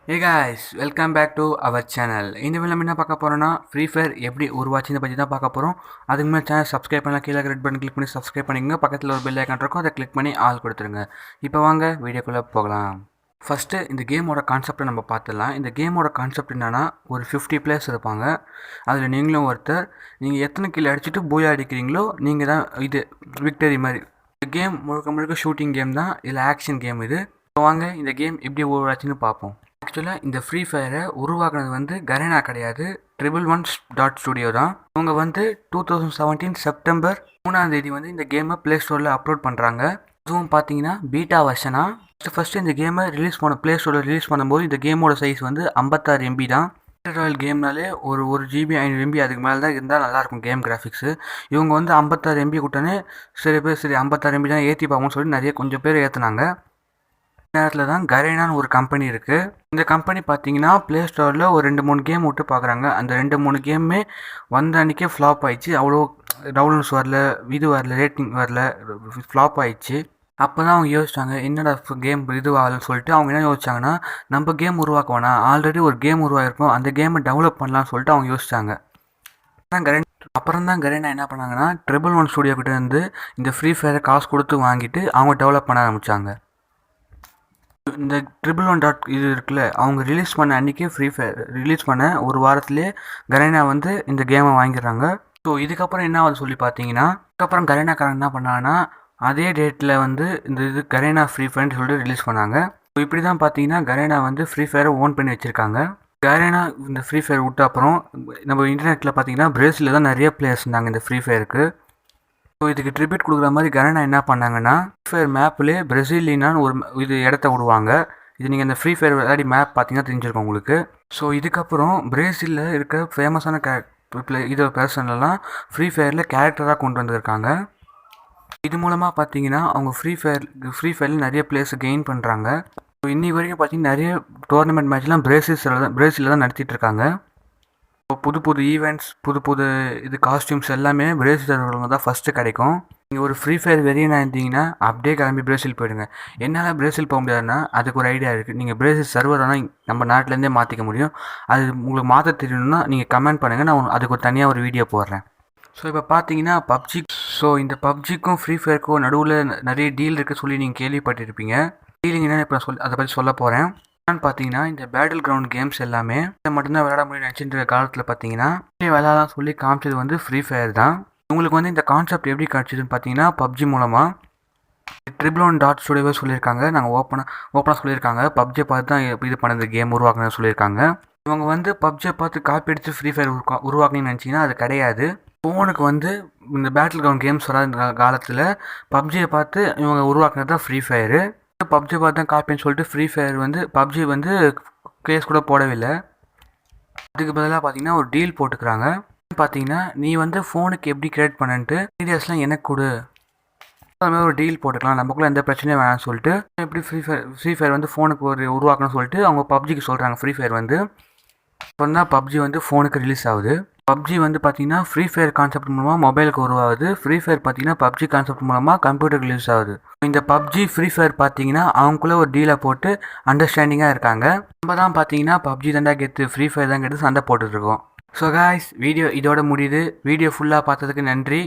Hey guys, welcome back to our channel. இந்த வீடியோல நம்ம என்ன பார்க்க போறோம்னா ஃப்ரீ ஃபயர் எப்படி உருவாச்சுன்னு பத்தி தான் பார்க்க போறோம். அதுக்கு முன்னாடி சேனல் சப்ஸ்கிரைப் பண்ணலாம், கீழ ரெட் பட்டன் கிளிக் பண்ணி சப்ஸ்கிரைப் பண்ணிக்கங்க. பக்கத்துல ஒரு பெல் ஐகான் இருக்கும், அதை கிளிக் பண்ணி ஆல் கொடுத்துருங்க. இப்போ வாங்க வீடியோக்குள்ள போகலாம். ஃபர்ஸ்ட் இந்த கேமோட கான்செப்டை நம்ம பார்த்துடலாம். இந்த கேமோட கான்செப்ட் என்னன்னா ஒரு 50 பிளேயர்ஸ் இருப்பாங்க. அதில் நீங்களும் ஒருத்தர். நீங்கள் எத்தனை கில் அடிச்சுட்டு பூயா அடிக்கிறீங்களோ நீங்கள் தான் இது விக்டரி மாதிரி. இந்த கேம் முழுக்க முழுக்க ஷூட்டிங் கேம் தான், இதில் ஆக்ஷன் கேம் இது. இப்போ வாங்க இந்த கேம் எப்படி உருவாச்சுன்னு பார்ப்போம். ஆக்சுவலாக இந்த ஃப்ரீ ஃபயரை உருவாக்குனது வந்து கரேனா கிடையாது, 111.studio தான். அவங்க வந்து 2017 செப்டம்பர் 3 வந்து இந்த கேமை ப்ளே ஸ்டோரில் அப்லோட் பண்ணுறாங்க. அதுவும் பார்த்தீங்கன்னா பீட்டா வெர்ஷனாக. ஃபஸ்ட்டு இந்த கேமை ப்ளே ஸ்டோரில் ரிலீஸ் பண்ணும்போது இந்த கேமோட சைஸ் வந்து 56 MB தான். ராயல் கேம்னாலே ஒரு GB 500 MB அதுக்கு மேலே தான் இருந்தால் நல்லாயிருக்கும் கேம் கிராஃபிக்ஸு. இவங்க வந்து 56 MB கூட்டனே சரி 56 MB தான் ஏற்றி பார்ப்போம்னு சொல்லி நிறைய கொஞ்சம் பேர் ஏற்றுனாங்க. நேரத்தில் தான் கரேனான்னு ஒரு கம்பெனி இருக்குது. இந்த கம்பெனி பார்த்தீங்கன்னா ப்ளே ஸ்டோரில் ஒரு 2-3 கேம் விட்டு பார்க்குறாங்க. அந்த 2-3 கேமுமே வந்த அன்றைக்கே ஃப்ளாப் ஆயிடுச்சு. அவ்வளோ டவுன்லோட்ஸ் வரல, ரேட்டிங் வரல, ஃப்ளாப் ஆயிடுச்சு. அப்போ தான் அவங்க யோசிச்சாங்க என்னடா கேம் இதுவாகலன்னு சொல்லிட்டு அவங்க என்ன யோசிச்சாங்கன்னா நம்ம கேம் உருவாக்க வேணாம், ஆல்ரெடி ஒரு கேம் உருவாயிருக்கும், அந்த கேமை டெவலப் பண்ணலாம்னு சொல்லிட்டு அவங்க யோசிச்சாங்க. அப்புறம் தான் கரேனா என்ன பண்ணாங்கன்னா 111 ஸ்டுடியோ கிட்ட இருந்து இந்த ஃப்ரீ ஃபயரை காசு கொடுத்து வாங்கிட்டு அவங்க டெவலப் பண்ண ஆரம்பித்தாங்க. இந்த 111 இது இருக்குல்ல, அவங்க ரிலீஸ் பண்ண அன்றைக்கே ஃப்ரீ ஃபயர் ரிலீஸ் பண்ண ஒரு வாரத்திலே கரேனா வந்து இந்த கேமை வாங்கிடுறாங்க. ஸோ இதுக்கப்புறம் என்ன ஆகுது சொல்லி பார்த்தீங்கன்னா, அதுக்கப்புறம் கரேனாக்காரங்க என்ன பண்ணாங்கன்னா அதே டேட்டில் வந்து இது கரேனா ஃப்ரீ ஃபயர்னு சொல்லிட்டு ரிலீஸ் பண்ணாங்க. ஸோ இப்படி தான் பார்த்தீங்கன்னா கரேனா வந்து ஃப்ரீ ஃபயரை ஓன் பண்ணி வச்சுருக்காங்க. கரேனா இந்த ஃப்ரீ ஃபயர் விட்ட அப்புறம் நம்ம இன்டர்நெட்டில் பார்த்தீங்கன்னா பிரேசிலில் தான் நிறைய பிளேயர்ஸ் இருந்தாங்க இந்த ஃப்ரீ ஃபயருக்கு. ஸோ இதுக்கு ட்ரிபியூட் கொடுக்குற மாதிரி கரேனா என்ன பண்ணாங்கன்னா ஃப்ரீ ஃபயர் மேப்லேயே பிரேசிலினான்னு ஒரு இது இடத்த விடுவாங்க. இது நீங்கள் இந்த ஃப்ரீ ஃபயர் விளையாடி மேப் பார்த்தீங்கன்னா தெரிஞ்சிருக்கும் உங்களுக்கு. ஸோ இதுக்கப்புறம் பிரேசிலில் இருக்க ஃபேமஸான இது பர்சனெல்லாம் ஃப்ரீ ஃபயரில் கேரக்டராக கொண்டு வந்திருக்காங்க. இது மூலமாக பார்த்தீங்கன்னா அவங்க ஃப்ரீ ஃபயரில் நிறைய பிளேயர்ஸ் கெயின் பண்ணுறாங்க. ஸோ இன்னி வரைக்கும் பார்த்தீங்கன்னா நிறைய டோர்னமெண்ட் மேட்ச்லாம் பிரேசிலில் தான் நடத்திட்டு இருக்காங்க. புது ஈவெண்ட்ஸ், புது இது காஸ்டியூம்ஸ் எல்லாமே பிரேசில் சர்வரில் தான் ஃபஸ்ட்டு கிடைக்கும். நீங்கள் ஒரு ஃப்ரீ ஃபயர் வெறியனாக இருந்தீங்கன்னா அப்படியே கிளம்பி பிரேசில் போயிடுங்க. என்னால் பிரேசில் போக முடியாதுன்னா அதுக்கு ஒரு ஐடியா இருக்குது. நீங்கள் பிரேசில் சர்வர் ஆனால் நம்ம நாட்டிலேருந்தே மாற்றிக்க முடியும். அது உங்களுக்கு மாற்ற தெரியணும்னா நீங்கள் கமெண்ட் பண்ணுங்கள், நான் அதுக்கு ஒரு தனியாக ஒரு வீடியோ போடுறேன். ஸோ இப்போ பார்த்தீங்கன்னா பப்ஜி. ஸோ இந்த பப்ஜிக்கும் ஃப்ரீ ஃபயருக்கும் நடுவில் நிறைய டீல் இருக்குது சொல்லி நீங்கள் கேள்விப்பட்டிருப்பீங்க. டீலிங் என்னென்னு இப்போ அதை பற்றி சொல்ல போகிறேன். பார்த்தீங்கன்னா இந்த பேட்டில் கிரவுண்ட் கேம்ஸ் எல்லாமே மட்டும்தான் விளையாட முடியும் நினச்சிட்டு காலத்தில் பார்த்தீங்கன்னா விளையாடலாம் சொல்லி காமிச்சது வந்து ஃப்ரீ ஃபயர் தான். உங்களுக்கு வந்து இந்த கான்செப்ட் எப்படி கிடச்சிதுன்னு பார்த்தீங்கன்னா பப்ஜி மூலமாக 111.studio சொல்லியிருக்காங்க. நாங்கள் ஓப்பனாக சொல்லியிருக்காங்க. பப்ஜியை பார்த்து தான் இது பண்ணது கேம் உருவாக்குன்னு சொல்லியிருக்காங்க. இவங்க வந்து பப்ஜியை பார்த்து காப்பி அடித்து ஃப்ரீ ஃபயர் உருவாக்குன்னு நினச்சிங்கன்னா அது கிடையாது. ஃபோனுக்கு வந்து இந்த பேட்டில் கிரவுண்ட் கேம்ஸ் வராத காலத்தில் பப்ஜியை பார்த்து இவங்க உருவாக்குனது தான் ஃப்ரீ ஃபயரு. பப்ஜி பார்த்து தான் காப்பின்னு சொல்லிட்டு ஃப்ரீ ஃபயர் வந்து பப்ஜி வந்து கேஸ் கூட போடவில்லை. அதுக்கு பதிலாக பார்த்தீங்கன்னா ஒரு டீல் போட்டுக்கிறாங்க. பார்த்தீங்கன்னா நீ வந்து ஃபோனுக்கு எப்படி கிரியேட் பண்ணிட்டு ஐடியாஸ்லாம் எனக்கு கொடு, அது மாதிரி ஒரு டீல் போட்டுக்கலாம், நமக்குள்ள எந்த பிரச்சனையும் வேணாம்னு சொல்லிட்டு எப்படி ஃப்ரீ ஃபயர் வந்து ஃபோனுக்கு உருவாக்கணும்னு சொல்லிட்டு அவங்க பப்ஜிக்கு சொல்கிறாங்க. ஃப்ரீ ஃபயர் வந்து அப்புறம் தான் பப்ஜி வந்து ஃபோனுக்கு ரிலீஸ் ஆகுது. பப்ஜி வந்து பார்த்தீங்கன்னா ஃப்ரீ ஃபயர் கான்செப்ட் மூலமாக மொபைலுக்கு உருவாகுது. ஃப்ரீ ஃபயர் பார்த்தீங்கன்னா பப்ஜி கான்செப்ட் மூலமாக கம்ப்யூட்டருக்கு ரிலீஸ் ஆகுது. இந்த பப்ஜி ஃப்ரீ ஃபயர் பார்த்தீங்கன்னா அவங்களுக்குள்ள ஒரு டீலை போட்டு அண்டர்ஸ்டாண்டிங்காக இருக்காங்க. நம்ம தான் பார்த்தீங்கன்னா பப்ஜி தாண்டா கெத்து, ஃப்ரீ ஃபயர் தான் கெத்து சண்டை போட்டுட்ருக்கோம். ஸோ காய்ஸ், வீடியோ இதோட முடியுது. வீடியோ ஃபுல்லாக பார்த்ததுக்கு நன்றி.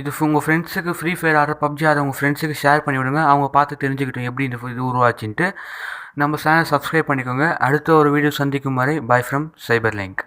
இது உங்கள் ஃப்ரெண்ட்ஸுக்கு ஃப்ரீ ஃபயர் ஆடுற பப்ஜி ஆடுற உங்கள் ஃப்ரெண்ட்ஸுக்கு ஷேர் பண்ணிவிடுங்க. அவங்க பார்த்து தெரிஞ்சுக்கிட்டோம் எப்படி இது உருவாச்சுன்ட்டு. நம்ம சேனல் சப்ஸ்கிரைப் பண்ணிக்கோங்க. அடுத்த ஒரு வீடியோ சந்திக்கும் வரை பை ஃப்ரம் CyberLink.